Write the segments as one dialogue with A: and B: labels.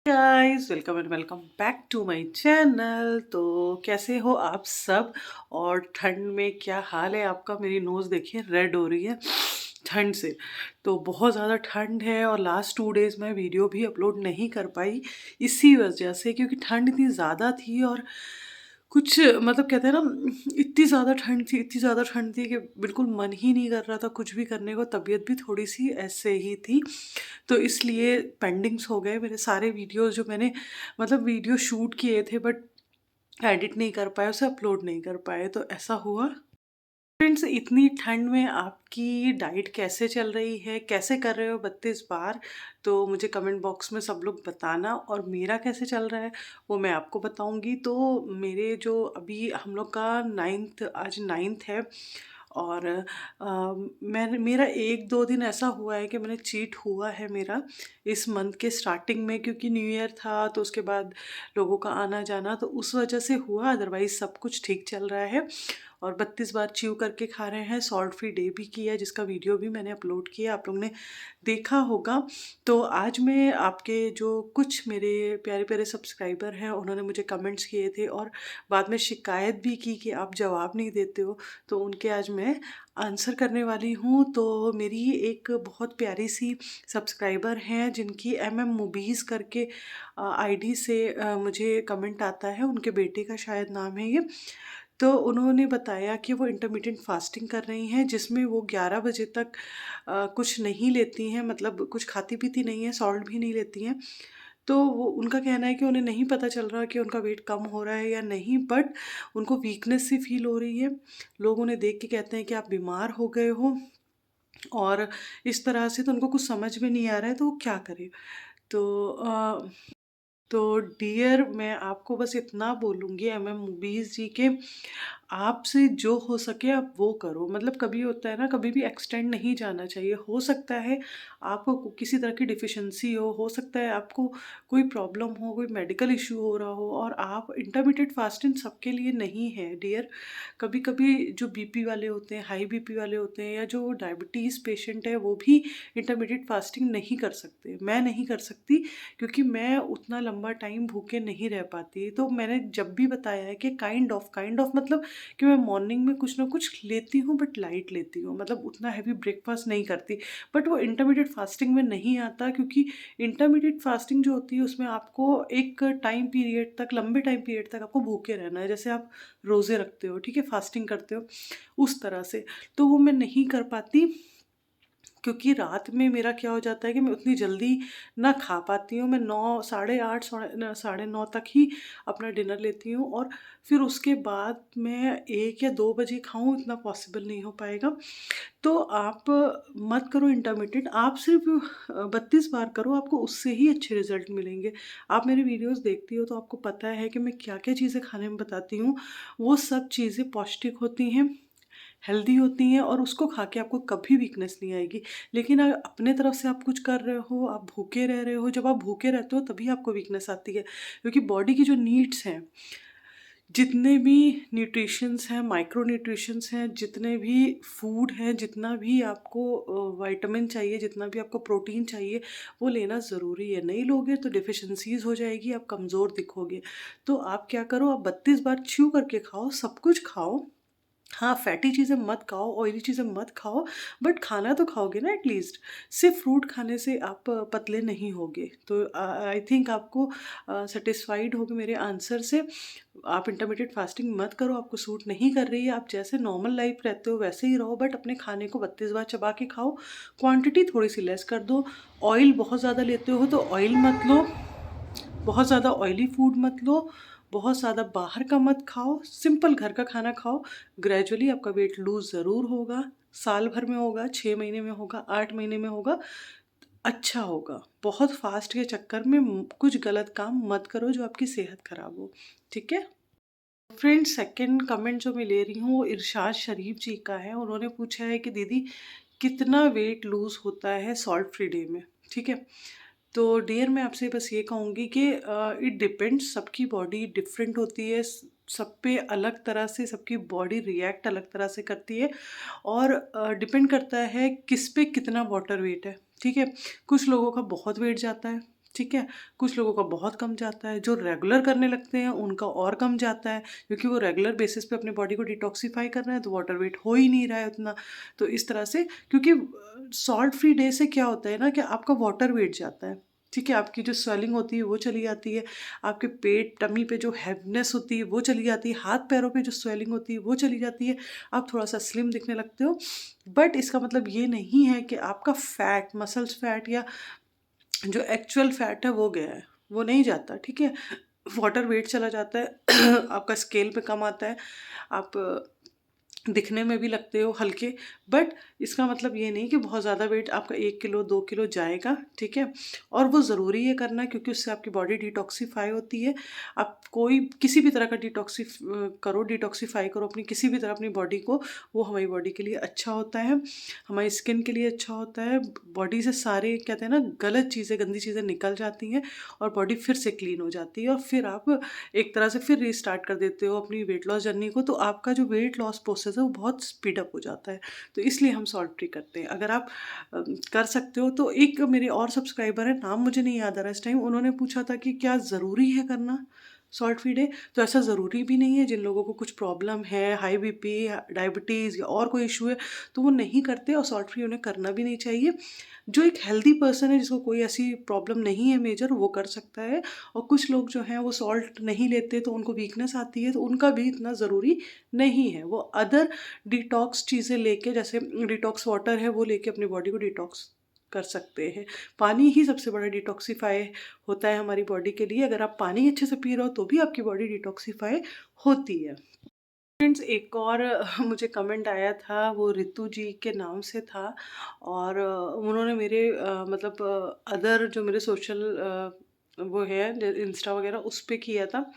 A: Guys, welcome and welcome back to my channel. तो कैसे हो आप सब? और ठंड में क्या हाल है आपका? मेरी नोज़ देखिए रेड हो रही है ठंड से। तो बहुत ज़्यादा ठंड है और लास्ट 2 डेज़ मैं वीडियो भी अपलोड नहीं कर पाई इसी वजह से, क्योंकि ठंड इतनी ज़्यादा थी और कुछ मतलब कहते हैं ना, इतनी ज़्यादा ठंड थी कि बिल्कुल मन ही नहीं कर रहा था कुछ भी करने को। तबीयत भी थोड़ी सी ऐसे ही थी, तो इसलिए पेंडिंग्स हो गए मेरे सारे वीडियोस जो मैंने मतलब वीडियो शूट किए थे, बट एडिट नहीं कर पाए, उसे अपलोड नहीं कर पाए, तो ऐसा हुआ। फ्रेंड्स, इतनी ठंड में आपकी डाइट कैसे चल रही है, कैसे कर रहे हो 32 बार? तो मुझे कमेंट बॉक्स में सब लोग बताना, और मेरा कैसे चल रहा है वो मैं आपको बताऊंगी। तो मेरे जो अभी हम लोग का आज नाइन्थ है, और मेरा 1-2 दिन ऐसा हुआ है कि मैंने चीट हुआ है मेरा इस मंथ के स्टार्टिंग में, क्योंकि न्यू ईयर था तो उसके बाद लोगों का आना जाना, तो उस वजह से हुआ। अदरवाइज सब कुछ ठीक चल रहा है। और 32 बार च्यू करके खा रहे हैं। सॉल्ट फ्री डे भी किया, जिसका वीडियो भी मैंने अपलोड किया, आप लोग ने देखा होगा। तो आज मैं आपके जो कुछ मेरे प्यारे प्यारे सब्सक्राइबर हैं, उन्होंने मुझे कमेंट्स किए थे और बाद में शिकायत भी की कि आप जवाब नहीं देते हो, तो उनके आज मैं आंसर करने वाली हूँ। तो मेरी एक बहुत प्यारी सी सब्सक्राइबर हैं जिनकी मूवीज़ करके आईडी से मुझे कमेंट आता है, उनके बेटे का शायद नाम है ये। तो उन्होंने बताया कि वो इंटरमिटेंट फास्टिंग कर रही हैं, जिसमें वो 11 बजे तक कुछ नहीं लेती हैं, मतलब कुछ खाती पीती नहीं है, सॉल्ट भी नहीं लेती हैं। तो वो उनका कहना है कि उन्हें नहीं पता चल रहा कि उनका वेट कम हो रहा है या नहीं, बट उनको वीकनेस सी फील हो रही है। लोग उन्हें देख के कहते हैं कि आप बीमार हो गए हो, और इस तरह से तो उनको कुछ समझ में नहीं आ रहा है, तो वो क्या करें? तो तो डियर, मैं आपको बस इतना बोलूँगी मूवीज़ जी के, आपसे जो हो सके आप वो करो। मतलब कभी होता है ना, कभी भी एक्सटेंड नहीं जाना चाहिए। हो सकता है आपको किसी तरह की डिफ़िशेंसी हो सकता है आपको कोई प्रॉब्लम हो, कोई मेडिकल इश्यू हो रहा हो, और आप इंटरमिटेंट फास्टिंग सबके लिए नहीं है डियर। कभी-कभी जो बीपी वाले होते हैं, हाई बीपी वाले होते हैं, या जो डायबिटीज़ पेशेंट है, वो भी इंटरमिटेंट फास्टिंग नहीं कर सकते। मैं नहीं कर सकती, क्योंकि मैं उतना लंबा टाइम भूखे नहीं रह पाती। तो मैंने जब भी बताया है कि काइंड ऑफ मतलब कि मैं मॉर्निंग में कुछ ना कुछ लेती हूँ, बट लाइट लेती हूँ, मतलब उतना हैवी ब्रेकफास्ट नहीं करती। बट वो इंटरमीडिएट फास्टिंग में नहीं आता, क्योंकि इंटरमीडिएट फास्टिंग जो होती है उसमें आपको एक टाइम पीरियड तक, लंबे टाइम पीरियड तक आपको भूखे रहना है, जैसे आप रोज़े रखते हो, ठीक है, फास्टिंग करते हो, उस तरह से। तो वो मैं नहीं कर पाती, क्योंकि रात में मेरा क्या हो जाता है कि मैं उतनी जल्दी ना खा पाती हूँ। मैं 9, साढ़े 8, साढ़े 9 तक ही अपना डिनर लेती हूँ, और फिर उसके बाद मैं 1 या 2 बजे खाऊँ, इतना पॉसिबल नहीं हो पाएगा। तो आप मत करो इंटरमिटेंट, आप सिर्फ 32 बार करो, आपको उससे ही अच्छे रिजल्ट मिलेंगे। आप मेरे वीडियोस देखती हो तो आपको पता है कि मैं क्या क्या चीज़ें खाने में बताती हूँ। वो सब चीज़ें पौष्टिक होती हैं, हेल्दी होती हैं, और उसको खा के आपको कभी वीकनेस नहीं आएगी। लेकिन अगर अपने तरफ से आप कुछ कर रहे हो, आप भूखे रह रहे हो, जब आप भूखे रहते हो तभी आपको वीकनेस आती है, क्योंकि बॉडी की जो नीड्स हैं, जितने भी न्यूट्रिशंस हैं, माइक्रो न्यूट्रिशंस हैं, जितने भी फूड हैं, जितना भी आपको विटामिन चाहिए, जितना भी आपको प्रोटीन चाहिए, वो लेना ज़रूरी है। नहीं लोगे तो डिफिशेंसीज़ हो जाएगी, आप कमज़ोर दिखोगे। तो आप क्या करो, आप 32 बार च्यू करके खाओ, सब कुछ खाओ। हाँ, फैटी चीज़ें मत खाओ, ऑयली चीज़ें मत खाओ, बट खाना तो खाओगे ना एटलीस्ट। सिर्फ़ फ्रूट खाने से आप पतले नहीं होगे। तो आई थिंक आपको सैटिस्फाइड होगे मेरे आंसर से। आप इंटरमिटेंट फास्टिंग मत करो, आपको सूट नहीं कर रही है, आप जैसे नॉर्मल लाइफ़ रहते हो वैसे ही रहो, बट अपने खाने को 32 बार चबा के खाओ। क्वांटिटी थोड़ी-सी लेस कर दो। ऑयल बहुत ज़्यादा लेते हो तो ऑयल मत लो। बहुत ज़्यादा ऑयली फूड मत लो, बहुत ज़्यादा बाहर का मत खाओ, सिंपल घर का खाना खाओ। ग्रेजुअली आपका वेट लूज़ ज़रूर होगा, साल भर में होगा, 6 महीने में होगा, 8 महीने में होगा, अच्छा होगा। बहुत फ़ास्ट के चक्कर में कुछ गलत काम मत करो जो आपकी सेहत ख़राब हो, ठीक है? फ्रेंड, सेकंड कमेंट जो मैं ले रही हूँ वो इरशाद शरीफ जी का है। उन्होंने पूछा है कि दीदी, कितना वेट लूज़ होता है सॉल्ट फ्री डे में? ठीक है? तो डियर, मैं आपसे बस ये कहूँगी कि इट डिपेंड्स, सबकी बॉडी डिफरेंट होती है, सब पे अलग तरह से सबकी बॉडी रिएक्ट अलग तरह से करती है, और डिपेंड करता है किस पे कितना वाटर वेट है, ठीक है? कुछ लोगों का बहुत वेट जाता है, ठीक है। कुछ लोगों का बहुत कम जाता है, जो रेगुलर करने लगते हैं उनका और कम जाता है, क्योंकि वो रेगुलर बेसिस पे अपने बॉडी को डिटॉक्सिफाई कर रहे हैं, तो वाटर वेट हो ही नहीं रहा है उतना। तो इस तरह से, क्योंकि सॉल्ट फ्री डे से क्या होता है ना कि आपका वाटर वेट जाता है, ठीक है। आपकी जो स्वेलिंग होती है वो चली जाती है, आपके पेट टमी पे जो हैवीनेस होती है वो चली जाती है, हाथ पैरों पे जो स्वेलिंग होती है वो चली जाती है, आप थोड़ा सा स्लिम दिखने लगते हो। बट इसका मतलब ये नहीं है कि आपका फैट, मसल्स फैट या जो एक्चुअल फैट है वो गया है, वो नहीं जाता, ठीक है। वाटर वेट चला जाता है आपका स्केल पे कम आता है, आप दिखने में भी लगते हो हल्के। बट इसका मतलब ये नहीं कि बहुत ज़्यादा वेट आपका 1 किलो 2 किलो जाएगा, ठीक है। और वो ज़रूरी है करना, क्योंकि उससे आपकी बॉडी डिटॉक्सीफाई होती है। आप कोई किसी भी तरह का डिटॉक्सीफाई करो अपनी किसी भी तरह अपनी बॉडी को, वो हमारी बॉडी के लिए अच्छा होता है, हमारी स्किन के लिए अच्छा होता है। बॉडी से सारे कहते हैं ना गलत चीज़ें, गंदी चीज़ें निकल जाती हैं और बॉडी फिर से क्लीन हो जाती है, और फिर आप एक तरह से फिर रीस्टार्ट कर देते हो अपनी वेट लॉस जर्नी को। तो आपका जो वेट लॉस प्रोसेस है वो बहुत स्पीड अप हो जाता है। तो इसलिए हम सॉल्ट फ्री करते हैं। अगर आप कर सकते हो तो। एक मेरे और सब्सक्राइबर है, नाम मुझे नहीं याद आ रहा इस टाइम, उन्होंने पूछा था कि क्या ज़रूरी है करना सॉल्ट फ्री डे। तो ऐसा ज़रूरी भी नहीं है। जिन लोगों को कुछ प्रॉब्लम है, हाई बीपी, डायबिटीज़ या और कोई इशू है, तो वो नहीं करते, और सॉल्ट फ्री उन्हें करना भी नहीं चाहिए। जो एक हेल्दी पर्सन है जिसको कोई ऐसी प्रॉब्लम नहीं है मेजर, वो कर सकता है। और कुछ लोग जो हैं वो सॉल्ट नहीं लेते तो उनको वीकनेस आती है, तो उनका भी इतना ज़रूरी नहीं है। वो अदर डिटॉक्स चीज़ें लेके, जैसे डिटॉक्स वाटर है वो लेके अपनी बॉडी को डिटॉक्स कर सकते हैं। पानी ही सबसे बड़ा डिटॉक्सिफाई होता है हमारी बॉडी के लिए। अगर आप पानी अच्छे से पी रहे हो तो भी आपकी बॉडी डिटॉक्सिफाई होती है। फ्रेंड्स, एक और मुझे कमेंट आया था, वो रितु जी के नाम से था, और उन्होंने मेरे मतलब अदर जो मेरे सोशल वो है इंस्टा वगैरह उस पे किया था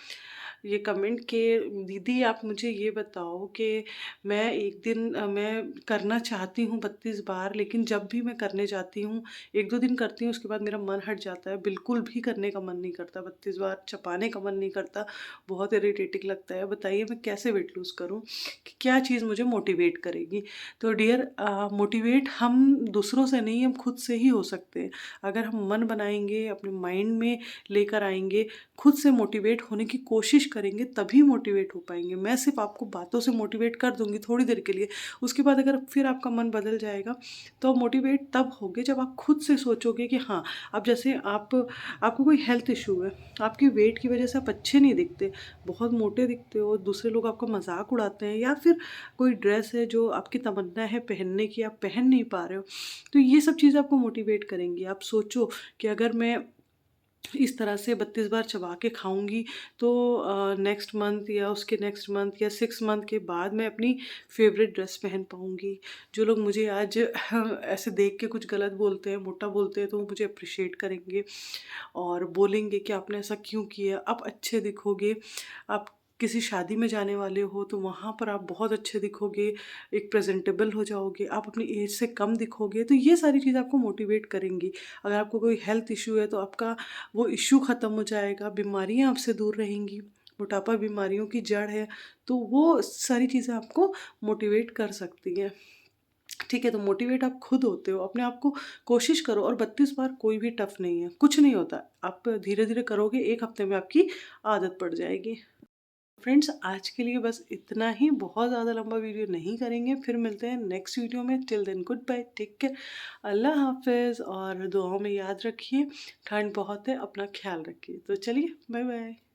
A: ये कमेंट के, दीदी आप मुझे ये बताओ कि मैं एक दिन मैं करना चाहती हूँ 32 बार, लेकिन जब भी मैं करने जाती हूँ 1-2 दिन करती हूँ, उसके बाद मेरा मन हट जाता है, बिल्कुल भी करने का मन नहीं करता, 32 बार चपाने का मन नहीं करता, बहुत इरिटेटिंग लगता है। बताइए मैं कैसे वेट लूज़ करूँ, कि क्या चीज़ मुझे मोटिवेट करेगी। तो डियर, मोटिवेट हम दूसरों से नहीं, हम खुद से ही हो सकते हैं। अगर हम मन बनाएंगे, अपने माइंड में लेकर आएंगे, खुद से मोटिवेट होने की कोशिश करेंगे, तभी मोटिवेट हो पाएंगे। मैं सिर्फ आपको बातों से मोटिवेट कर दूंगी थोड़ी देर के लिए, उसके बाद अगर फिर आपका मन बदल जाएगा, तो मोटिवेट तब होगे जब आप खुद से सोचोगे कि हाँ। अब जैसे आपको कोई हेल्थ इशू है, आपकी वेट की वजह से आप अच्छे नहीं दिखते, बहुत मोटे दिखते हो, दूसरे लोग आपका मजाक उड़ाते हैं, या फिर कोई ड्रेस है जो आपकी तमन्ना है पहनने की, आप पहन नहीं पा रहे हो, तो ये सब चीज़ें आपको मोटिवेट करेंगी। आप सोचो कि अगर मैं इस तरह से 32 बार चबा के खाऊंगी, तो नेक्स्ट मंथ या उसके नेक्स्ट मंथ या 6 मंथ के बाद मैं अपनी फेवरेट ड्रेस पहन पाऊंगी। जो लोग मुझे आज ऐसे देख के कुछ गलत बोलते हैं, मोटा बोलते हैं, तो वो मुझे अप्रिशिएट करेंगे और बोलेंगे कि आपने ऐसा क्यों किया, आप अच्छे दिखोगे। आप किसी शादी में जाने वाले हो तो वहाँ पर आप बहुत अच्छे दिखोगे, एक प्रेजेंटेबल हो जाओगे, आप अपनी एज से कम दिखोगे, तो ये सारी चीज़ आपको मोटिवेट करेंगी। अगर आपको कोई हेल्थ इशू है तो आपका वो इशू ख़त्म हो जाएगा, बीमारियाँ आपसे दूर रहेंगी। मोटापा बीमारियों की जड़ है, तो वो सारी चीज़ें आपको मोटिवेट कर सकती हैं। ठीक है, तो मोटिवेट आप खुद होते हो, अपने आप को कोशिश करो। और 32 बार कोई भी टफ नहीं है, कुछ नहीं होता, आप धीरे धीरे करोगे, 1 हफ्ते में आपकी आदत पड़ जाएगी। फ्रेंड्स, आज के लिए बस इतना ही, बहुत ज़्यादा लंबा वीडियो नहीं करेंगे, फिर मिलते हैं नेक्स्ट वीडियो में। Till then goodbye, take care, अल्लाह हाफिज़, और दुआओं में याद रखिए, ठंड बहुत है, अपना ख्याल रखिए। तो चलिए, बाय बाय।